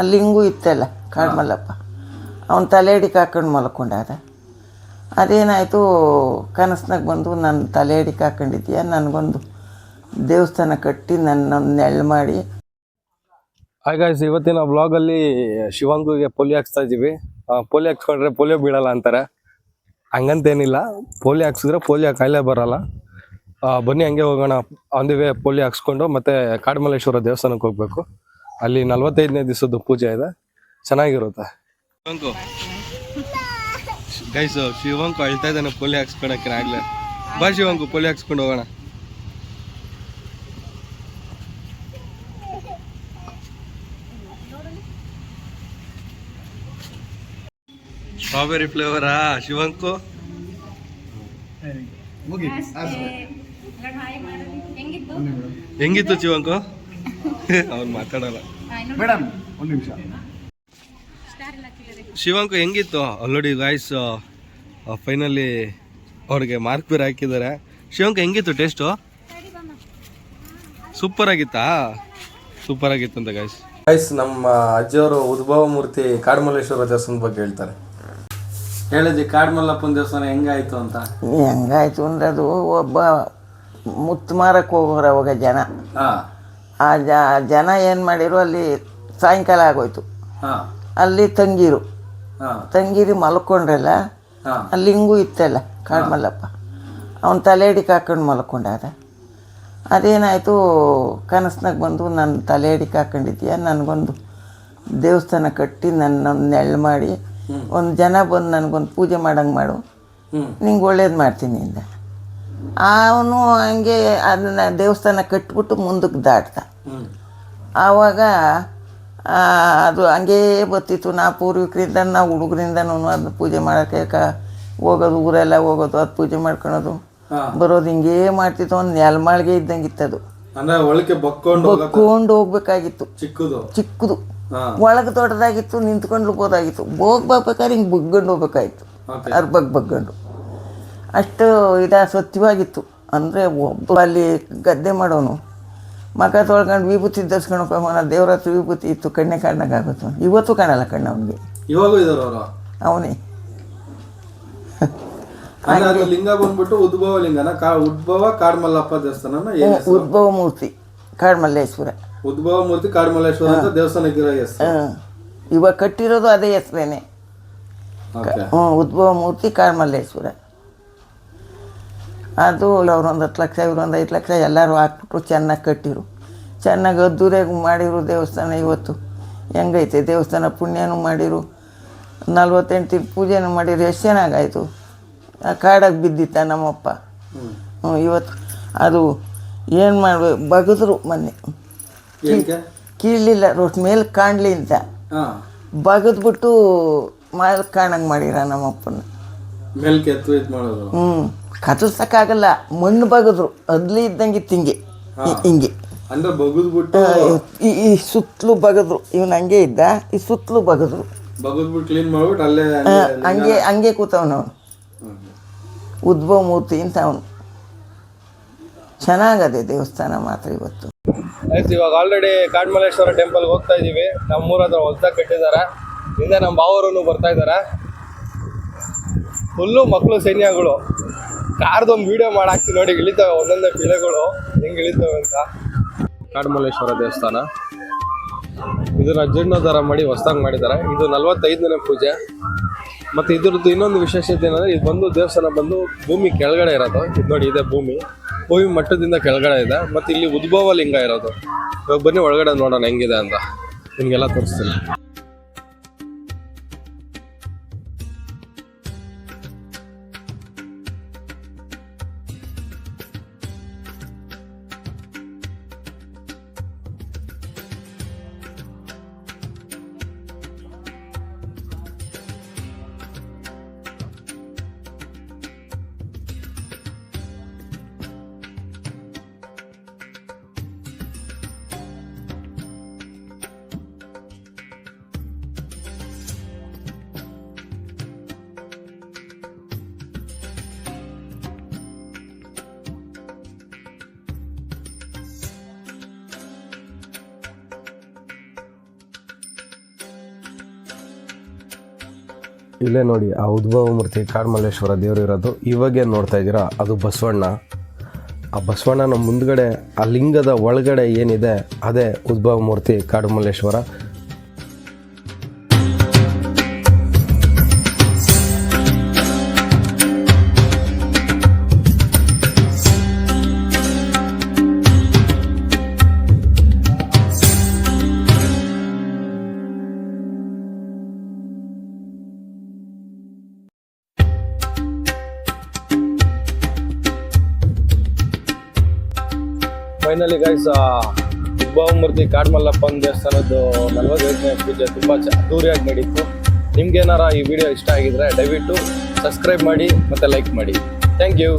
ಅಲ್ಲಿ ಹಿಂಗೂ ಇತ್ತಲ್ಲ ಕಾಡ್ಮಲ್ಲಪ್ಪ, ಅವನು ತಲೆ ಹಿಡಿಕೆ ಹಾಕೊಂಡು ಮಲ್ಕೊಂಡಾದ. ಅದೇನಾಯಿತು, ಕನಸ್ನಾಗ ಬಂದು ನನ್ನ ತಲೆ ಹಿಡಿಕೆ ಹಾಕೊಂಡಿದ್ದೀಯ, ನನಗೊಂದು ದೇವಸ್ಥಾನ ಕಟ್ಟಿ ನನ್ನೊಂದು ನೆರಳು ಮಾಡಿ. ಹಾಯ್ ಗಾಯ್ಸ್, ಇವತ್ತಿನ ವ್ಲಾಗಲ್ಲಿ ಶಿವಂಗುಗೆ ಪೋಲಿಯೋ ಹಾಕ್ಸ್ತಾ ಇದ್ದೀವಿ. ಪೋಲಿಯೋ ಹಾಕ್ಸ್ಕೊಂಡ್ರೆ ಪೋಲಿಯೋ ಬೀಳಲ್ಲ ಅಂತಾರೆ. ಹಂಗಂತೇನಿಲ್ಲ, ಪೋಲಿಯೋ ಹಾಕ್ಸಿದ್ರೆ ಪೋಲಿಯೋ ಕಾಯಿಲೆ ಬರಲ್ಲ. ಬನ್ನಿ ಹಂಗೆ ಹೋಗೋಣ. ಅಂದಿವೆ ಪೋಲಿಯೋ ಹಾಕ್ಸ್ಕೊಂಡು ಮತ್ತೆ ಕಾಡಮಲ್ಲೇಶ್ವರ ದೇವಸ್ಥಾನಕ್ಕೆ ಹೋಗ್ಬೇಕು. ಅಲ್ಲಿ 45ನೇ ದಿವಸದ್ದು ಪೂಜೆ ಇದೆ, ಚೆನ್ನಾಗಿರುತ್ತೆ. ಶಿವಂಕು ಗೈಸ್, ಶಿವಂಕು ಅಳ್ತಾ ಇದ್ದಾನೆ ಪೋಲಿಯೋ ಹಾಕ್ಸ್ಕೊಳಕ್ಕೆ. ಆಗ್ಲೇ ಬಾ ಶಿವಂಕು, ಪೋಲಿಯೋ ಹಾಕ್ಸ್ಕೊಂಡು ಹೋಗೋಣ. ಸ್ಟ್ರಾಬೆರಿ ಫ್ಲೇವರಾ ಶಿವಂಕು? ಹೆಂಗಿತ್ತು ಶಿವಂಕು? ಅವ್ನು ಮಾತಾಡಲ್ಲ. ಶಿವಂಕು ಹೆಂಗಿತ್ತು? ಆಲ್ರೆಡಿ ಗಾಯ್ಸ್ ಫೈನಲಿ ಅವ್ರಿಗೆ ಮಾರ್ಕ್ ಬೇರೆ ಹಾಕಿದ್ದಾರೆ. ಶಿವಂಕು ಹೆಂಗಿತ್ತು ಟೇಸ್ಟು? ಸೂಪರ್ ಆಗಿತ್ತಾ? ಸೂಪರ್ ಆಗಿತ್ತು ಅಂತ ಗಾಯ್ಸ್. ನಮ್ಮ ಅಜ್ಜಿಯವರು ಉದ್ಭವ ಮೂರ್ತಿ ಕಾಡಮಲ್ಲೇಶ್ವರ ದೇವಸ್ಥಾನದ ಬಗ್ಗೆ ಹೇಳ್ತಾರೆ. ಹೇಳಿದ್ವಿ ಕಾಡಮಲ್ಲಪ್ಪನ ದೇವಸ್ಥಾನ ಹೆಂಗಾಯ್ತು ಅಂತ. ಹೆಂಗಾಯ್ತು ಅಂದ್ರೆ, ಅದು ಒಬ್ಬ ಮುತ್ತು ಮಾರಕ್ಕೆ ಹೋಗೋರು ಅವಾಗ ಜನ. ಆ ಜನ ಏನು ಮಾಡಿರು, ಅಲ್ಲಿ ಸಾಯಂಕಾಲ ಆಗೋಯ್ತು, ಅಲ್ಲಿ ತಂಗಿರಿ ಮಲ್ಕೊಂಡ್ರಲ್ಲ, ಅಲ್ಲಿ ಹಿಂಗೂ ಇತ್ತಲ್ಲ ಕಾಡ್ಮಲ್ಲಪ್ಪ, ಅವನು ತಲೆ ಹಿಡಿಕೆ ಹಾಕೊಂಡು ಮಲ್ಕೊಂಡಾದ. ಅದೇನಾಯಿತು, ಕನಸ್ನಾಗ ಬಂದು ನನ್ನ ತಲೆ ಹಿಡಿಕೆ ಹಾಕೊಂಡಿದ್ದೀಯ, ನನಗೊಂದು ದೇವಸ್ಥಾನ ಕಟ್ಟಿ ನನ್ನೊಂದು ನೆರಳು ಮಾಡಿ, ಒಂದು ಜನ ಬಂದು ನನಗೊಂದು ಪೂಜೆ ಮಾಡಂಗೆ ಮಾಡು, ನಿಂಗೆ ಒಳ್ಳೇದು ಮಾಡ್ತೀನಿ ಅಂದ. ಅವನು ಹಂಗೆ ಅದನ್ನು ದೇವಸ್ಥಾನ ಕಟ್ಬಿಟ್ಟು ಮುಂದಕ್ಕೆ ದಾಟ್ದ. ಆವಾಗ ಅದು ಹಂಗೇ ಬರ್ತಿತ್ತು. ನಾವು ಪೂರ್ವಿಕರಿಂದ, ನಾವು ಹುಡುಗರಿಂದನೂ ಅದನ್ನ ಪೂಜೆ ಮಾಡೋಕ್ಕೆ ಹೋಗೋದು, ಊರೆಲ್ಲ ಹೋಗೋದು, ಅದು ಪೂಜೆ ಮಾಡ್ಕೊಳೋದು ಬರೋದು ಹಿಂಗೇ ಮಾಡ್ತಿತ್ತು. ಒಂದು ನೆಲಮಾಳಿಗೆ ಇದ್ದಂಗೆ ಇತ್ತದು. ಬಕ್ಕೊಂಡು ಹೋಗ್ಬೇಕಾಗಿತ್ತು. ಚಿಕ್ಕದು ಒಳಗೆ ದೊಡ್ಡದಾಗಿತ್ತು, ನಿಂತ್ಕೊಂಡ್ಬೋದಾಗಿತ್ತು. ಹೋಗ್ಬೇಕಾದ್ರೆ ಹಿಂಗೆ ಬಗ್ಗಂಡು ಹೋಗ್ಬೇಕಾಗಿತ್ತು, ಅದು ಬಗ್ಗಂಡು. ಅಷ್ಟು ಸ್ವಚ್ಛವಾಗಿತ್ತು. ಅಂದರೆ ಒಬ್ಬ ಅಲ್ಲಿ ಗದ್ದೆ ಮಾಡೋನು ಮಗ ತೊಳ್ಕೊಂಡು ವಿಭೂತಿ ಧರಿಸ್ಕೊಂಡು ಹೋಗೋಣ. ದೇವ್ರ ಹತ್ರ ವಿಭೂತಿ ಇತ್ತು, ಕಣ್ಣೆ ಕಾಣಾಗ ಆಗುತ್ತೆ. ಇವತ್ತು ಕಾಣಲ್ಲ ಕಣ್ಣು ಅವನಿಗೆ. ಅವನೇ ಲಿಂಗ ಬಂದ್ಬಿಟ್ಟು ಉದ್ಭವ ಲಿಂಗನ, ಉದ್ಭವ ಕಾಡಮಲ್ಲಪ್ಪ ದೇವಸ್ಥಾನ, ಉದ್ಭವ ಮೂರ್ತಿ ಕಾಡಮಲ್ಲೇಶ್ವರ. ಉದ್ಭವ ಮೂರ್ತಿ ಕಾಡಮಲ್ಲೇಶ್ವರ ಅಂತ ದೇವಸ್ಥಾನಕ್ಕಿರೋ ಹೆಸರು. ಇವಾಗ ಕಟ್ಟಿರೋದು ಅದೇ ಹೆಸರೇನೆ. ಉದ್ಭವ ಮೂರ್ತಿ ಕಾಡಮಲ್ಲೇಶ್ವರ. ಅದು ಅವ್ರು 10 ಲಕ್ಷ, ಇವರು 5 ಲಕ್ಷ ಎಲ್ಲರೂ ಹಾಕ್ಬಿಟ್ರು, ಚೆನ್ನಾಗಿ ಕಟ್ಟಿರು, ಚೆನ್ನಾಗಿ ಅದ್ದೂರಿಯಾಗಿ ಮಾಡಿರು ದೇವಸ್ಥಾನ. ಇವತ್ತು ಹೆಂಗೈತೆ ದೇವಸ್ಥಾನ, ಪುಣ್ಯನೂ ಮಾಡಿರು, 48 ದಿನ ಪೂಜೆನೂ ಮಾಡಿರು. ಎಷ್ಟು ಚೆನ್ನಾಗಾಯಿತು. ಕಾಡಾಗಿ ಬಿದ್ದಿತ್ತ ನಮ್ಮಪ್ಪ. ಇವತ್ತು ಅದು ಏನು ಮಾಡಬೇಕು, ಬಗದ್ರು ಮೊನ್ನೆ, ಕೀಳಲಿಲ್ಲ, ರೋಟ್ ಮೇಲೆ ಕಾಣಲಿ ಅಂತ ಬಗದ್ಬಿಟ್ಟು ಮೇಲೆ ಕಾಣಂಗೆ ಮಾಡಿರ ನಮ್ಮಪ್ಪನ. ಕತ್ತರ್ಸಕ್ಕಾಗಲ್ಲ, ಮಣ್ಣು ಬಗದ್ರು, ಅದ್ಲಿ ಇದ್ದಂಗೆ ಹಿಂಗೆ ಹಿಂಗೆ ಈ ಸುತ್ತಲೂ ಬಗದ್ರು. ಇವನು ಹಂಗೆ ಇದ್ದ, ಈ ಸುತ್ತಲೂ ಬಗದ್ರು, ಹಂಗೆ ಕೂತವನು. ಉದ್ಭವ ಮೂರ್ತಿ ಅಂತ ಅವನು. ಚೆನ್ನಾಗದೆ ದೇವಸ್ಥಾನ ಮಾತ್ರ ಇವತ್ತು. ಆಯ್ತು, ಇವಾಗ ಆಲ್ರೆಡಿ ಕಾಡಮಲ್ಲೇಶ್ವರ ಟೆಂಪಲ್ಗೆ ಹೋಗ್ತಾ ಇದ್ದೀವಿ. ನಮ್ಮೂರ ಹತ್ರ ಹೊಸದಾಗಿ ಕಟ್ಟಿದ್ದಾರೆ. ಹಿಂದೆ ನಮ್ಮ ಬಾವರೂ ಬರ್ತಾ ಇದ್ದಾರೆ. ಫುಲ್ಲು ಮಕ್ಕಳು ಸೈನ್ಯಗಳು. ಕಾರ್ದೊಂದು ವಿಡಿಯೋ ಮಾಡಾಕ್ತಿ ನೋಡಿ, ಇಳಿತವೆ ಒಂದೊಂದೇ ಪಿಳೆಗಳು ಹೆಂಗೆ ಇಳಿತವೆ ಅಂತ. ಕಾಡಮಲ್ಲೇಶ್ವರ ದೇವಸ್ಥಾನ ಇದನ್ನ ಜೀರ್ಣೋದ್ಧಾರ ಮಾಡಿ ಹೊಸದಾಗಿ ಮಾಡಿದ್ದಾರೆ. ಇದು 45ನೇ ಪೂಜೆ. ಮತ್ತು ಇದ್ರದ್ದು ಇನ್ನೊಂದು ವಿಶೇಷತೆ ಏನಂದರೆ, ಇದು ಬಂದು ದೇವಸ್ಥಾನ ಬಂದು ಭೂಮಿ ಕೆಳಗಡೆ ಇರೋದು. ಇದು ನೋಡಿ, ಇದೆ ಭೂಮಿ ಮಟ್ಟದಿಂದ ಕೆಳಗಡೆ ಇದೆ. ಮತ್ತು ಇಲ್ಲಿ ಉದ್ಭವ ಲಿಂಗ ಇರೋದು. ಇವಾಗ ಬನ್ನಿ ಒಳಗಡೆ ನೋಡೋಣ ಹೆಂಗಿದೆ ಅಂತ, ನಿಮಗೆಲ್ಲ ತೋರಿಸ್ತೀನಿ. ಇಲ್ಲೇ ನೋಡಿ ಆ ಉದ್ಭವ ಮೂರ್ತಿ ಕಾಡುಮಲ್ಲೇಶ್ವರ ದೇವರು ಇರೋದು. ಇವಾಗೇ ನೋಡ್ತಾ ಇದ್ದೀರಾ ಅದು ಬಸವಣ್ಣ. ಆ ಬಸವಣ್ಣನ ಮುಂದ್ಗಡೆ ಆ ಲಿಂಗದ ಒಳಗಡೆ ಏನಿದೆ ಅದೇ ಉದ್ಭವ ಮೂರ್ತಿ ಕಾಡುಮಲ್ಲೇಶ್ವರ. ಫೈನಲಿ ಗೈಸ್, ಉದ್ಭವ ಮೂರ್ತಿ ಕಾಡುಮಲ್ಲಪ್ಪನ ದೇವಸ್ಥಾನದ್ದು 45ನೇ ಪೂಜೆ ತುಂಬ ಅದ್ದೂರಿಯಾಗಿ ನಡೀತು. ನಿಮ್ಗೇನಾರ ಈ ವಿಡಿಯೋ ಇಷ್ಟ ಆಗಿದ್ರೆ ದಯವಿಟ್ಟು ಸಬ್ಸ್ಕ್ರೈಬ್ ಮಾಡಿ ಮತ್ತು ಲೈಕ್ ಮಾಡಿ. Thank you.